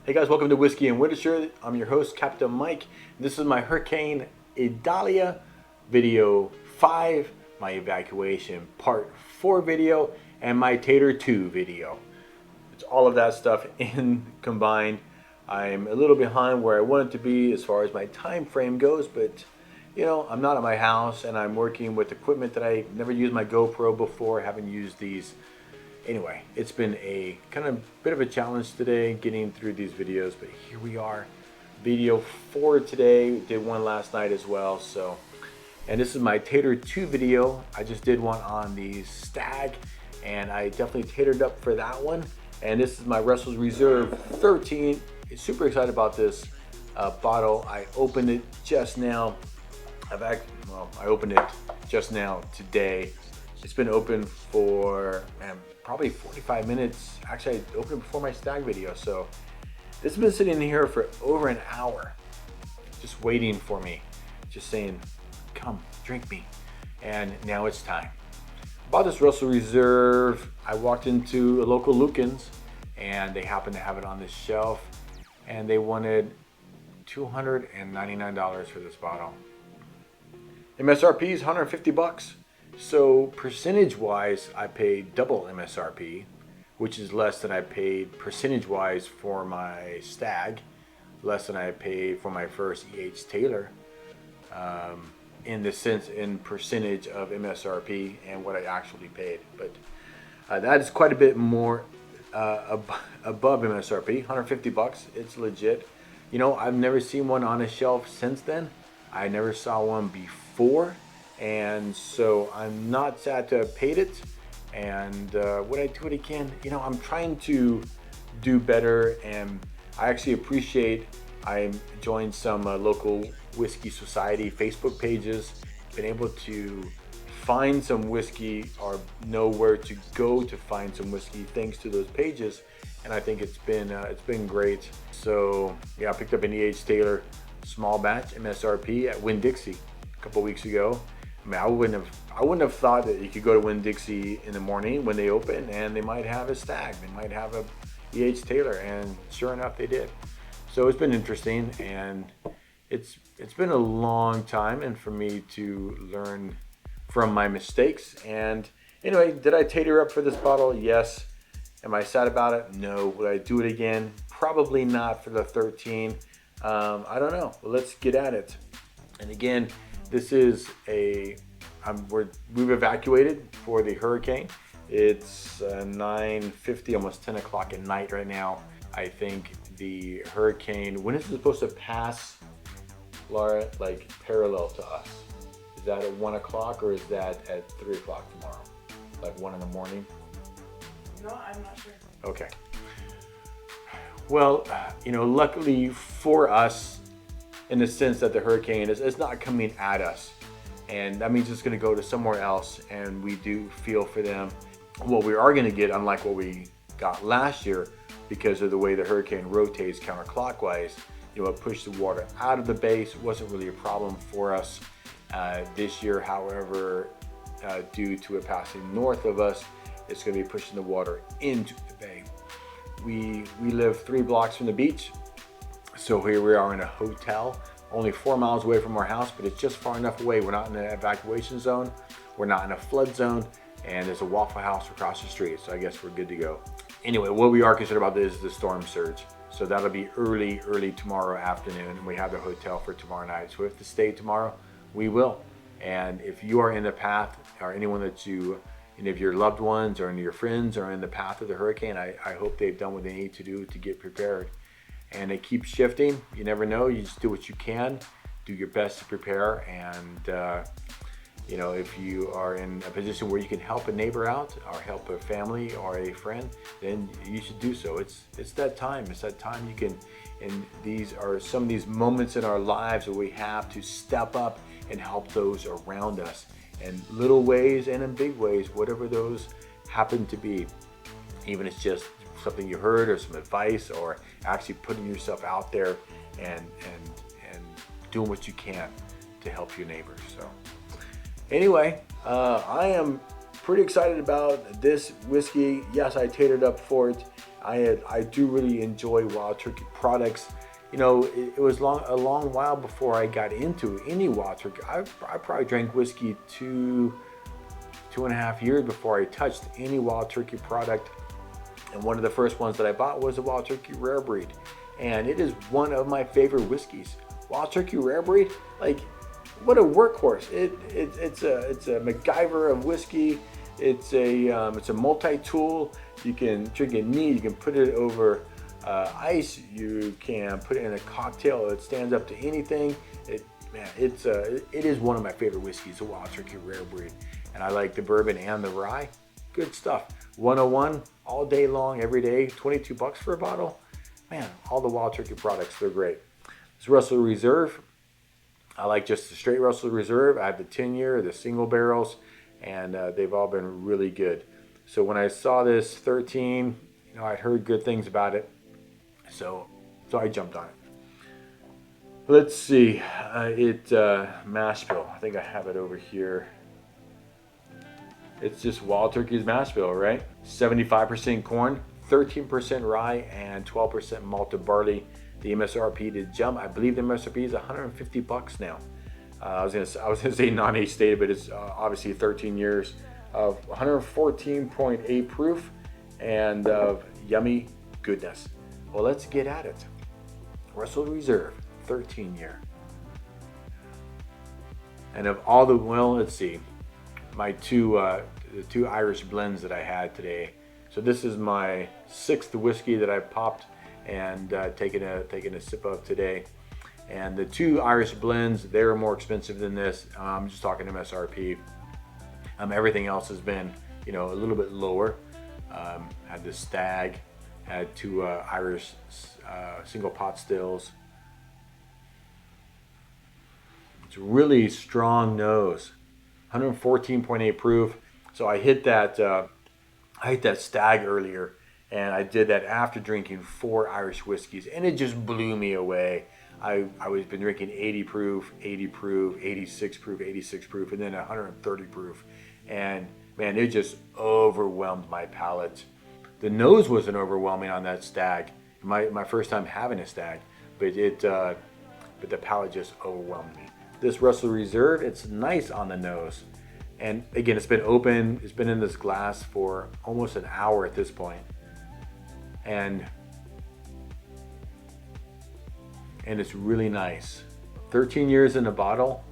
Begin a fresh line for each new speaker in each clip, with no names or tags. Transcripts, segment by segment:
Hey guys, welcome to Whiskey and Literature. I'm your host, Captain Mike. This is my Hurricane Idalia video 5, my Evacuation Part 4 video, and my Tater 2 video. It's all of that stuff in combined. I'm a little behind where I wanted to be as far as my time frame goes, but you know, I'm not at my house and I'm working with equipment that I never used my GoPro before, haven't used these. Anyway, it's been a kind of bit of a challenge today getting through these videos, but here we are. Video 4 today, did one last night as well. So, and this is my Tater 2 video. I just did one on the Stag and I definitely tatered up for that one. And this is my Russell's Reserve 13. Super excited about this bottle. I opened it just now. I opened it just now today. It's been open for probably 45 minutes. Actually, I opened it before my Stag video, so this has been sitting here for over an hour, just waiting for me, just saying, come, drink me. And now it's time. Bought this Russell Reserve. I walked into a local Lucan's, and they happened to have it on the shelf, and they wanted $299 for this bottle. MSRP is 150 bucks. So percentage-wise, I paid double MSRP, which is less than I paid percentage-wise for my Stag, less than I paid for my first E.H. Taylor, in the sense in percentage of MSRP and what I actually paid. But that is quite a bit more above MSRP, 150 bucks. It's legit. You know, I've never seen one on a shelf since then. I never saw one before. And so I'm not sad to have paid it. And would I do it again? You know, I'm trying to do better, and I actually appreciate, I joined some local whiskey society Facebook pages, been able to find some whiskey or know where to go to find some whiskey thanks to those pages. And I think it's been great. So yeah, I picked up an E.H. Taylor small batch MSRP at Winn-Dixie a couple weeks ago. I mean, I wouldn't have thought that you could go to Winn-Dixie in the morning when they open and they might have a Stag, they might have a E.H. Taylor, and sure enough they did. So it's been interesting, and it's been a long time, and for me to learn from my mistakes. And anyway, did I tater up for this bottle? Yes. Am I sad about it? No. Would I do it again? Probably not for the 13. I don't know. Well, let's get at it. And again, this is we've evacuated for the hurricane. It's 9:50, almost 10 o'clock at night right now. I think the hurricane, when is it supposed to pass, Laura, like parallel to us? Is that at 1 o'clock or is that at 3 o'clock tomorrow? Like 1 in the morning?
No, I'm not sure.
Okay. Well, you know, luckily for us, in the sense that the hurricane is not coming at us, and that means it's going to go to somewhere else, and we do feel for them. What we are going to get, unlike what we got last year, because of the way the hurricane rotates counterclockwise, you know, it pushed the water out of the base. It wasn't really a problem for us this year. However, due to it passing north of us, it's going to be pushing the water into the bay. We live 3 blocks from the beach. So here we are in a hotel, only 4 miles away from our house, but it's just far enough away. We're not in an evacuation zone, we're not in a flood zone, and there's a Waffle House across the street, so I guess we're good to go. Anyway, what we are concerned about is the storm surge. So that'll be early tomorrow afternoon, and we have the hotel for tomorrow night. So if to stay tomorrow, we will. And if you are in the path, or anyone that you, and if your loved ones or any of your friends are in the path of the hurricane, I hope they've done what they need to do to get prepared. And it keeps shifting. You never know. You just do what you can. Do your best to prepare. And, you know, if you are in a position where you can help a neighbor out or help a family or a friend, then you should do so. It's that time. It's that time you can. And these are some of these moments in our lives where we have to step up and help those around us in little ways and in big ways, whatever those happen to be. Even if it's just something you heard or some advice, or actually putting yourself out there and doing what you can to help your neighbors. So anyway, I am pretty excited about this whiskey. Yes, I tatered up for it, I do really enjoy Wild Turkey products. You know, it was a long while before I got into any Wild Turkey. I probably drank whiskey 2.5 years before I touched any Wild Turkey product. And one of the first ones that I bought was a Wild Turkey Rare Breed. And it is one of my favorite whiskeys. Wild Turkey Rare Breed, like, what a workhorse. It's a MacGyver of whiskey. It's a multi-tool. You can drink it neat. You can put it over ice. You can put it in a cocktail. It stands up to anything. It is one of my favorite whiskeys, the Wild Turkey Rare Breed. And I like the bourbon and the rye. Good stuff. 101 all day long, every day. $22 for a bottle. Man, all the Wild Turkey products, they're great. This Russell Reserve. I like just the straight Russell Reserve. I have the 10-year, the single barrels, and they've all been really good. So when I saw this 13, you know, I'd heard good things about it. So I jumped on it. Let's see, mash bill. I think I have it over here. It's just Wild Turkey's mash bill, right? 75% corn, 13% rye, and 12% malted barley. The MSRP did jump. I believe the MSRP is $150 now. I was gonna say non-age stated, but it's obviously 13 years of 114.8 proof and of yummy goodness. Well, let's get at it. Russell Reserve, 13 year. And of all the, well, let's see, my the two Irish blends that I had today. So this is my 6th whiskey that I popped and taking a sip of today. And the 2 Irish blends, they're more expensive than this. I'm just talking MSRP. Everything else has been, you know, a little bit lower. Had the Stag, had 2 Irish single pot stills. It's really strong nose, 114.8 proof. So I hit that Stag earlier, and I did that after drinking 4 Irish whiskeys, and it just blew me away. I was been drinking 80 proof, 80 proof, 86 proof, 86 proof, and then 130 proof, and man, it just overwhelmed my palate. The nose wasn't overwhelming on that Stag, my first time having a Stag, but the palate just overwhelmed me. This Russell Reserve, it's nice on the nose. And again, it's been open, it's been in this glass for almost an hour at this point. And it's really nice. 13 years in a bottle.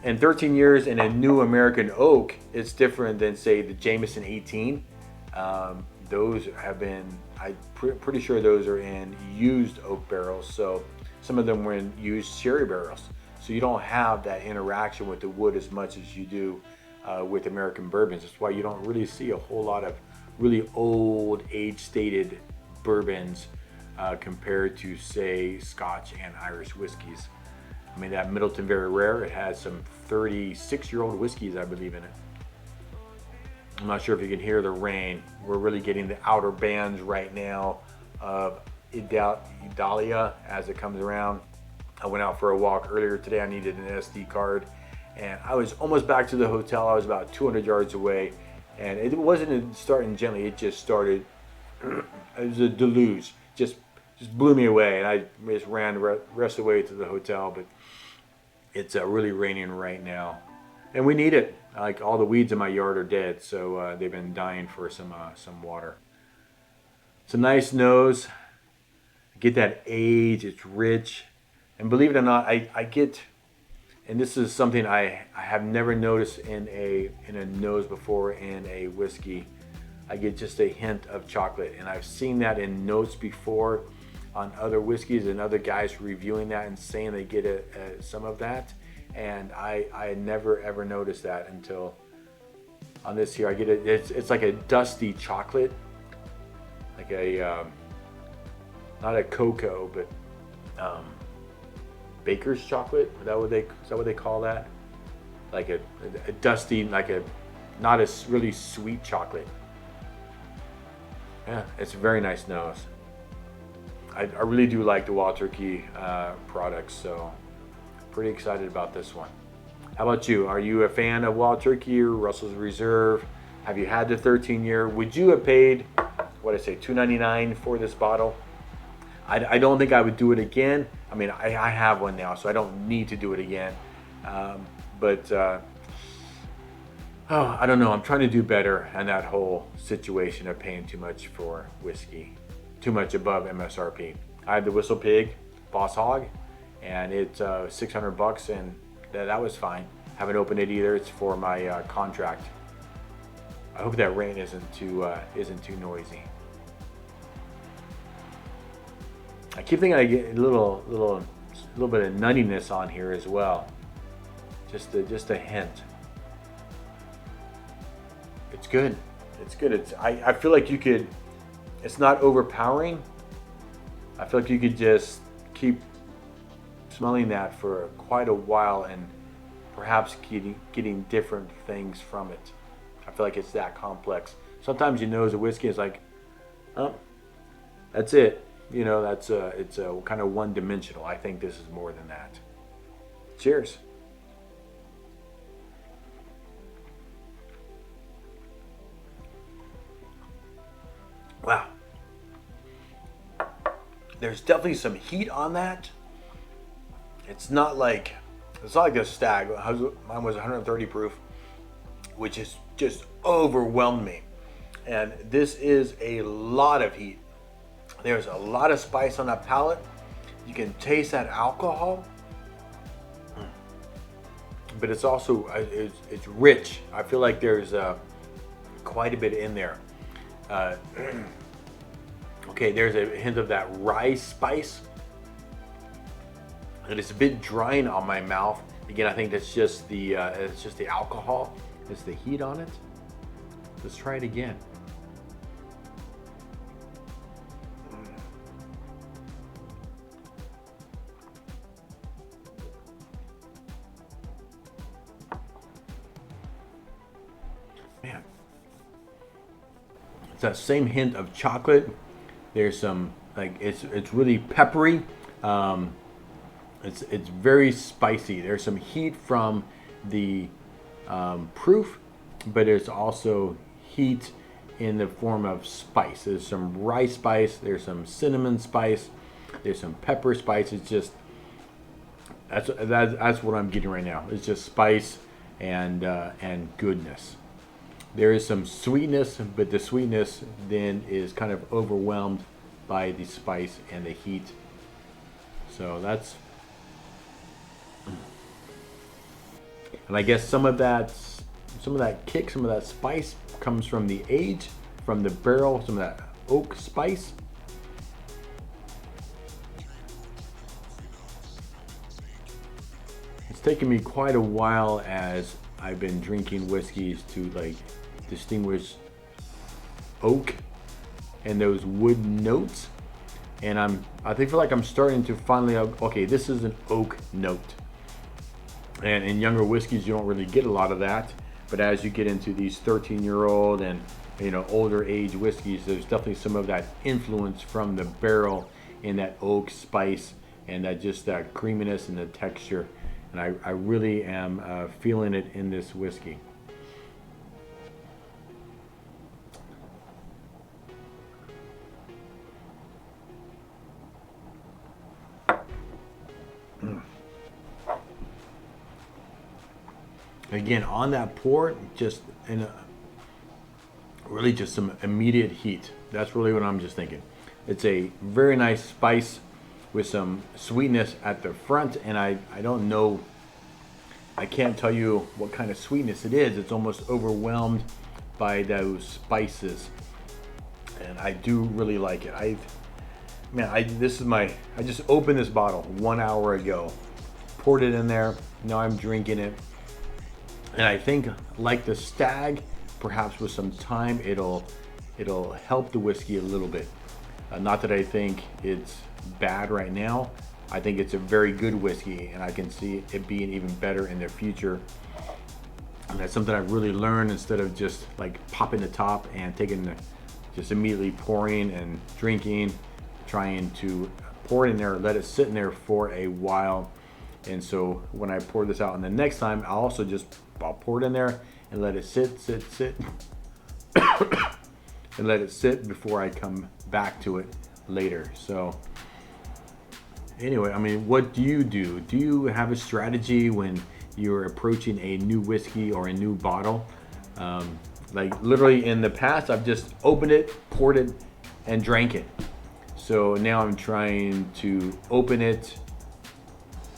And 13 years in a new American oak, it's different than, say, the Jameson 18. Those have been, I'm pretty sure those are in used oak barrels. So some of them were in used sherry barrels. So you don't have that interaction with the wood as much as you do with American bourbons. That's why you don't really see a whole lot of really old age-stated bourbons compared to, say, Scotch and Irish whiskeys. I mean, that Middleton Very Rare, it has some 36-year-old whiskeys, I believe, in it. I'm not sure if you can hear the rain. We're really getting the outer bands right now of Idalia as it comes around. I went out for a walk earlier today. I needed an SD card, and I was almost back to the hotel. I was about 200 yards away, and it wasn't starting gently. It just started. It was a deluge. Just blew me away, and I just ran the rest of the way to the hotel. But it's really raining right now, and we need it. Like, all the weeds in my yard are dead, so they've been dying for some water. It's a nice nose. Get that age. It's rich. And believe it or not, I get, and this is something I have never noticed in a nose before in a whiskey, I get just a hint of chocolate. And I've seen that in notes before on other whiskeys and other guys reviewing that and saying they get some of that. And I had never ever noticed that until on this here. I get it. It's like a dusty chocolate, like a not a cocoa, but baker's chocolate. Is that what they call that? Like a dusty, like a not a really sweet chocolate. Yeah, it's a very nice nose. I really do like the Wild Turkey products, so pretty excited about this one. How about you? Are you a fan of Wild Turkey or Russell's Reserve? Have you had the 13 year? Would you have paid what I say, $2.99 for this bottle. I don't think I would do it again. I mean, I have one now, so I don't need to do it again. But I don't know. I'm trying to do better on that whole situation of paying too much for whiskey, too much above MSRP. I had the Whistle Pig Boss Hog, and it's $600, and that was fine. Haven't opened it either. It's for my contract. I hope that rain isn't too noisy. I keep thinking I get a little bit of nuttiness on here as well. Just a hint. It's good. It's good. I feel like you could. It's not overpowering. I feel like you could just keep smelling that for quite a while and perhaps getting different things from it. I feel like it's that complex. Sometimes you nose a whiskey, it's like, oh, that's it. You know, it's a kind of one-dimensional. I think this is more than that. Cheers. Wow. There's definitely some heat on that. It's not like the Stag. Mine was 130 proof, which is just overwhelmed me. And this is a lot of heat. There's a lot of spice on that palate. You can taste that alcohol, but it's also it's rich. I feel like there's quite a bit in there. Okay, there's a hint of that rye spice, and it's a bit drying on my mouth. Again, I think that's just the alcohol. It's the heat on it. Let's try it again. Man, it's that same hint of chocolate. There's some it's really peppery. It's very spicy. There's some heat from the proof, but there's also heat in the form of spice. There's some rice spice. There's some cinnamon spice. There's some pepper spice. It's just that's what I'm getting right now. It's just spice and goodness. There is some sweetness, but the sweetness then is kind of overwhelmed by the spice and the heat. So that's, and I guess some of that kick, some of that spice comes from the age, from the barrel, some of that oak spice. It's taken me quite a while as I've been drinking whiskeys to like distinguish oak and those wood notes, and I feel like I'm starting to finally, okay, this is an oak note. And in younger whiskeys you don't really get a lot of that, but as you get into these 13-year-old and older age whiskeys, there's definitely some of that influence from the barrel and that oak spice and that creaminess and the texture. And I really am feeling it in this whiskey. Again, on that pour, just really just some immediate heat. That's really what I'm just thinking. It's a very nice spice with some sweetness at the front, and I don't know, I can't tell you what kind of sweetness it is. It's almost overwhelmed by those spices, and I do really like it. I just opened this bottle 1 hour ago, poured it in there. Now I'm drinking it, and I think, like the Stag, perhaps with some time it'll help the whiskey a little bit. Not that I think it's bad right now. I think it's a very good whiskey, and I can see it being even better in the future. And that's something I've really learned, instead of just like popping the top and just immediately pouring and drinking, trying to pour it in there, let it sit in there for a while. And so when I pour this out, and the next time I'll pour it in there and let it sit and let it sit before I come back to it later. So anyway, I mean, what do you do? Do you have a strategy when you're approaching a new whiskey or a new bottle? Like literally in the past, I've just opened it, poured it, and drank it. So now I'm trying to open it,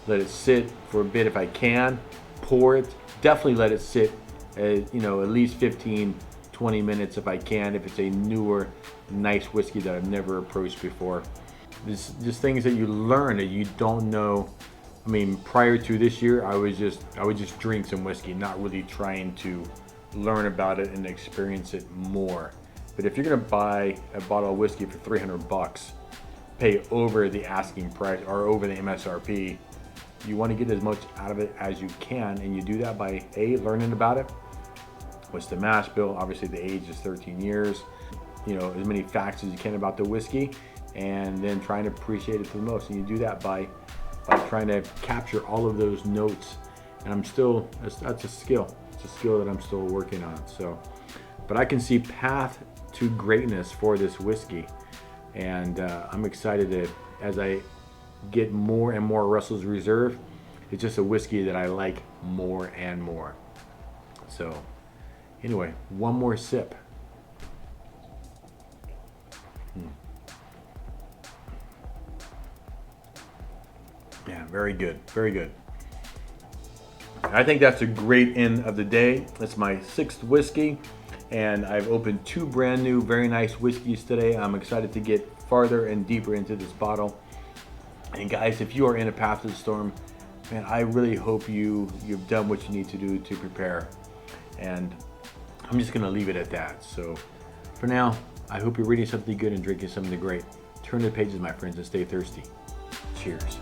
let it sit for a bit if I can, pour it, definitely let it sit, at least 15, 20 minutes if I can, if it's a newer, nice whiskey that I've never approached before. It's just things that you learn that you don't know. I mean, prior to this year, I would just drink some whiskey, not really trying to learn about it and experience it more. But if you're gonna buy a bottle of whiskey for $300, pay over the asking price or over the MSRP, you want to get as much out of it as you can, and you do that by learning about it. What's the mash bill? Obviously, the age is 13 years. As many facts as you can about the whiskey, and then trying to appreciate it to the most. And you do that by trying to capture all of those notes. And that's a skill. It's a skill that I'm still working on. So, but I can see path to greatness for this whiskey, and I'm excited as I get more and more Russell's Reserve. It's just a whiskey that I like more and more. So anyway, one more sip. Yeah, very good, very good. I think that's a great end of the day. It's my 6th whiskey, and I've opened 2 brand new, very nice whiskeys today. I'm excited to get farther and deeper into this bottle. And guys, if you are in a path to the storm, man, I really hope you've done what you need to do to prepare. And I'm just gonna leave it at that. So for now, I hope you're reading something good and drinking something great. Turn the pages, my friends, and stay thirsty. Cheers.